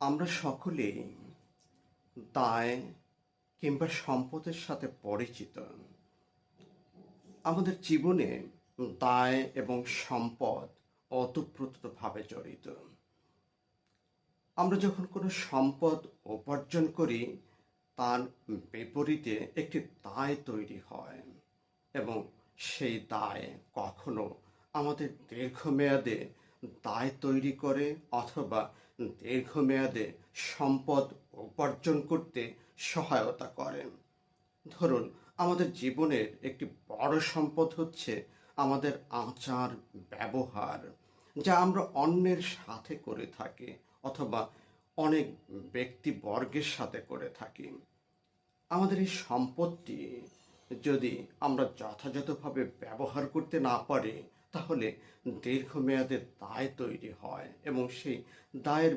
আমরা সকলেই দায় কিংবা সম্পদের সাথে পরিচিত। আমাদের জীবনে দায় এবং সম্পদ ওতপ্রোতভাবে জড়িত। আমরা যখন কোনো সম্পদ উপার্জন করি, তার বিপরীতে একটি দায় তৈরি হয় এবং সেই দায় কখনো আমাদের দীর্ঘমেয়াদে দায় তৈরি করে অথবা দীর্ঘমেয়াদে সম্পদ উপার্জন করতে সহায়তা করে। ধরুন, আমাদের জীবনের একটি বড় সম্পদ হচ্ছে আমাদের আচার ব্যবহার, যা আমরা অন্যের সাথে করে থাকি অথবা অনেক ব্যক্তিবর্গের সাথে করে থাকি। আমাদের এই সম্পদটি যদি আমরা যথাযথভাবে ব্যবহার করতে না পারি, তাহলে দীর্ঘমেয়াদে দায় তৈরি হয় এবং সেই দায়ের